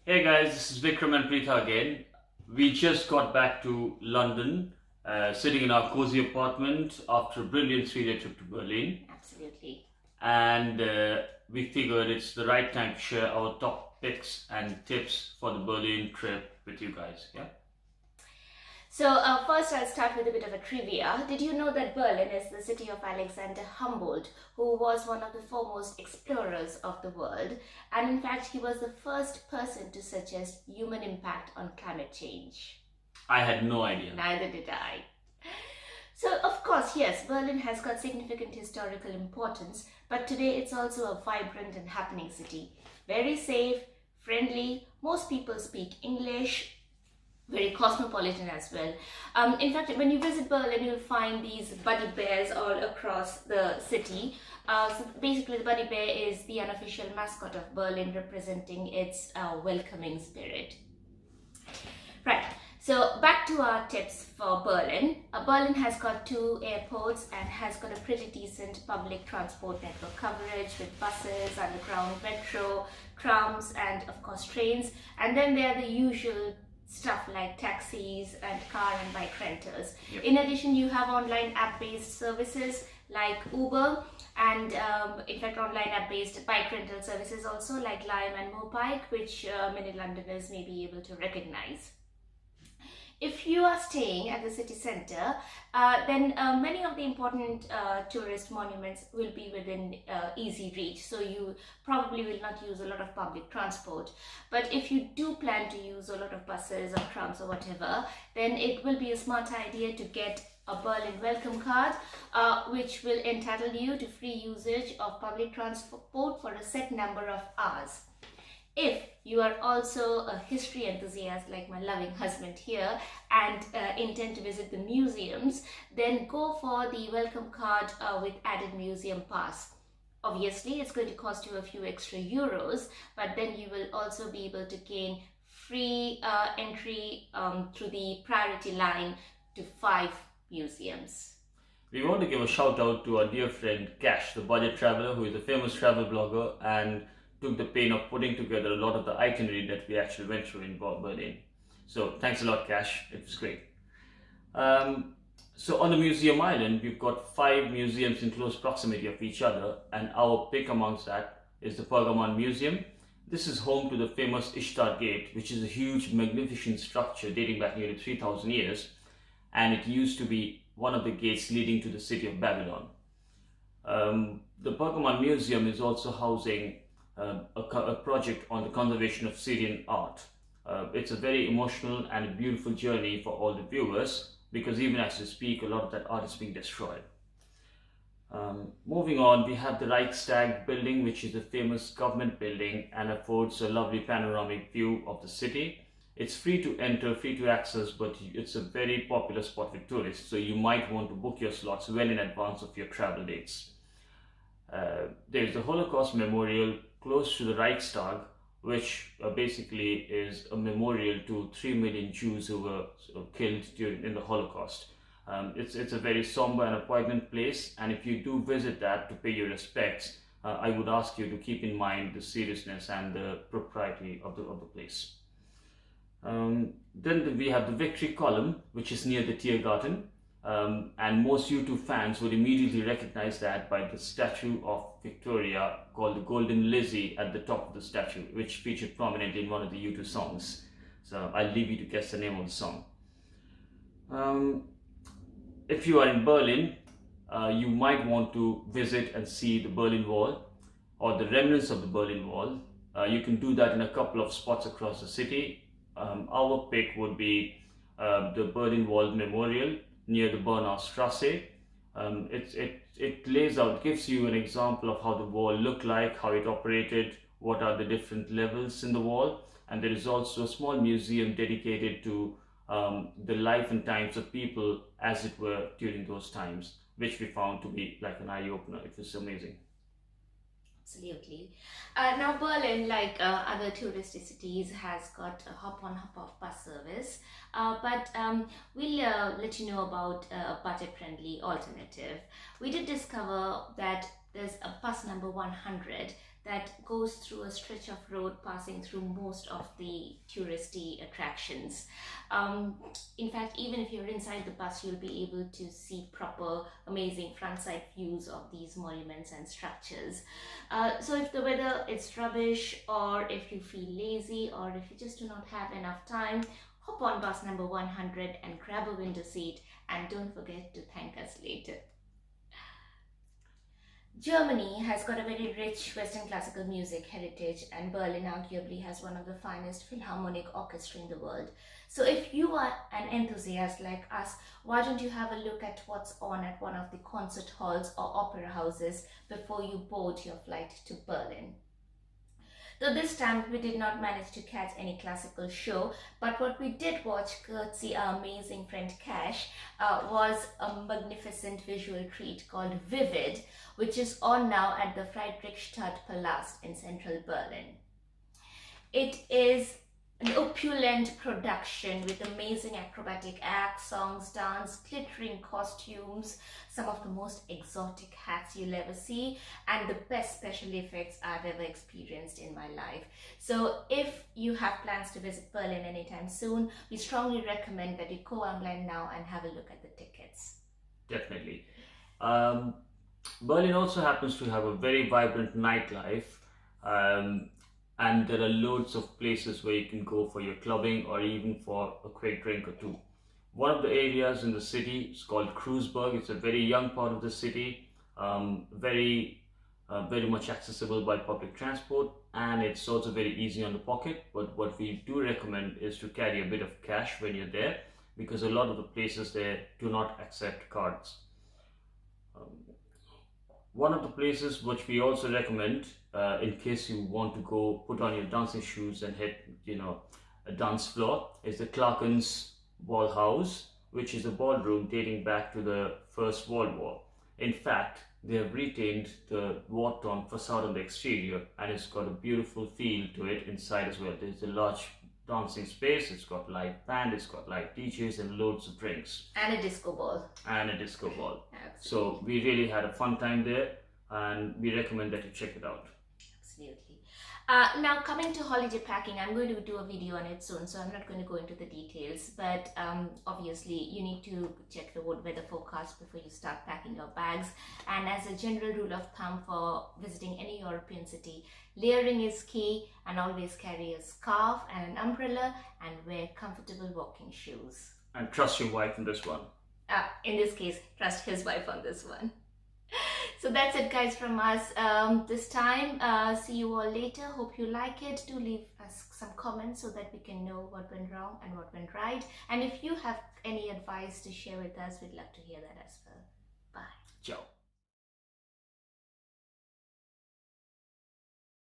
Hey guys, this is Vikram and Pritha again. We just got back to London, sitting in our cozy apartment after a brilliant 3-day trip to Berlin. Absolutely. And we figured it's the right time to share our top picks and tips for the Berlin trip with you guys. Yeah. So first I'll start with a bit of a trivia. Did you know that Berlin is the city of Alexander Humboldt, who was one of the foremost explorers of the world? And in fact, he was the first person to suggest human impact on climate change. I had no idea. Neither did I. So of course, yes, Berlin has got significant historical importance, but today it's also a vibrant and happening city. Very safe, friendly, most people speak English, very cosmopolitan as well. In fact, when you visit Berlin, you'll find these buddy bears all across the city. So basically, the buddy bear is the unofficial mascot of Berlin, representing its welcoming spirit. Right, so back to our tips for Berlin. Berlin has got 2 airports and has got a pretty decent public transport network coverage with buses, underground metro, trams, and of course trains. And then there are the usual stuff like taxis and car and bike rentals. Yep. In addition, you have online app-based services like Uber and in fact online app-based bike rental services also like Lime and Mopike, which many Londoners may be able to recognize. If you are staying at the city centre, then many of the important tourist monuments will be within easy reach, so you probably will not use a lot of public transport. But if you do plan to use a lot of buses or trams or whatever, then it will be a smart idea to get a Berlin welcome card, which will entitle you to free usage of public transport for a set number of hours. If you are also a history enthusiast like my loving husband here and intend to visit the museums, then go for the welcome card with added museum pass. Obviously, it's going to cost you a few extra euros, but then you will also be able to gain free entry through the priority line to 5 museums. We want to give a shout out to our dear friend Cash, the budget traveler, who is a famous travel blogger and took the pain of putting together a lot of the itinerary that we actually went through in Berlin. So thanks a lot, Cash. It was great. So on the museum island, we've got 5 museums in close proximity of each other, and our pick amongst that is the Pergamon Museum. This is home to the famous Ishtar Gate, which is a huge, magnificent structure dating back nearly 3,000 years, and it used to be one of the gates leading to the city of Babylon. The Pergamon Museum is also housing a project on the conservation of Syrian art. It's a very emotional and a beautiful journey for all the viewers, because even as we speak, a lot of that art is being destroyed. Moving on, we have the Reichstag building, which is a famous government building and affords a lovely panoramic view of the city. It's free to enter, free to access, but it's a very popular spot with tourists, so you might want to book your slots well in advance of your travel dates. There's the Holocaust Memorial close to the Reichstag, which basically is a memorial to 3 million Jews who were killed in the Holocaust. It's a very somber and a poignant place, and if you do visit that to pay your respects, I would ask you to keep in mind the seriousness and the propriety of the place. Then we have the Victory Column, which is near the Tiergarten. And most U2 fans would immediately recognize that by the statue of Victoria called the Golden Lizzie at the top of the statue, which featured prominently in one of the U2 songs. So I'll leave you to guess the name of the song. If you are in Berlin, you might want to visit and see the Berlin Wall or the remnants of the Berlin Wall. You can do that in a couple of spots across the city. Our pick would be the Berlin Wall Memorial near the Bernau Strasse. It lays out, gives you an example of how the wall looked like, how it operated, what are the different levels in the wall, and there is also a small museum dedicated to the life and times of people as it were during those times, which we found to be like an eye-opener. It was amazing. Absolutely. Now Berlin, like other touristy cities, has got a hop-on, hop-off bus service, but we'll let you know about a budget-friendly alternative. We did discover that there's a bus number 100 that goes through a stretch of road passing through most of the touristy attractions. In fact, even if you're inside the bus, you'll be able to see proper amazing front side views of these monuments and structures. So if the weather is rubbish, or if you feel lazy, or if you just do not have enough time, hop on bus number 100 and grab a window seat, and don't forget to thank us later. Germany has got a very rich Western classical music heritage, and Berlin arguably has one of the finest philharmonic orchestra in the world. So if you are an enthusiast like us, why don't you have a look at what's on at one of the concert halls or opera houses before you board your flight to Berlin? Though this time we did not manage to catch any classical show, but what we did watch, courtesy our amazing friend Cash, was a magnificent visual treat called Vivid, which is on now at the Friedrichstadtpalast in central Berlin. It is an opulent production with amazing acrobatic acts, songs, dance, glittering costumes, some of the most exotic hats you'll ever see, and the best special effects I've ever experienced in my life. So if you have plans to visit Berlin anytime soon, we strongly recommend that you go online now and have a look at the tickets. Definitely. Berlin also happens to have a very vibrant nightlife. And there are loads of places where you can go for your clubbing or even for a quick drink or two. One of the areas in the city is called Kreuzberg. It's a very young part of the city, very much accessible by public transport, and it's also very easy on the pocket. But what we do recommend is to carry a bit of cash when you're there, because a lot of the places there do not accept cards. One of the places which we also recommend, in case you want to go put on your dancing shoes and hit, a dance floor, is the Clarkens Ball House, which is a ballroom dating back to the First World War. In fact, they have retained the war-torn facade on the exterior, and it's got a beautiful feel to it inside as well. There's a large dancing space, it's got live band, it's got live DJs and loads of drinks. And a disco ball. Absolutely. So Absolutely. we really had a fun time there, and we recommend that you check it out. Absolutely. Now coming to holiday packing, I'm going to do a video on it soon, so I'm not going to go into the details, but obviously you need to check the weather forecast before you start packing your bags. And as a general rule of thumb for visiting any European city, layering is key, and always carry a scarf and an umbrella, and wear comfortable walking shoes. And trust your wife in this one. In this case, trust his wife on this one. So that's it, guys, from us this time. See you all later. Hope you like it. Do leave us some comments so that we can know what went wrong and what went right. And if you have any advice to share with us, we'd love to hear that as well. Bye. Ciao.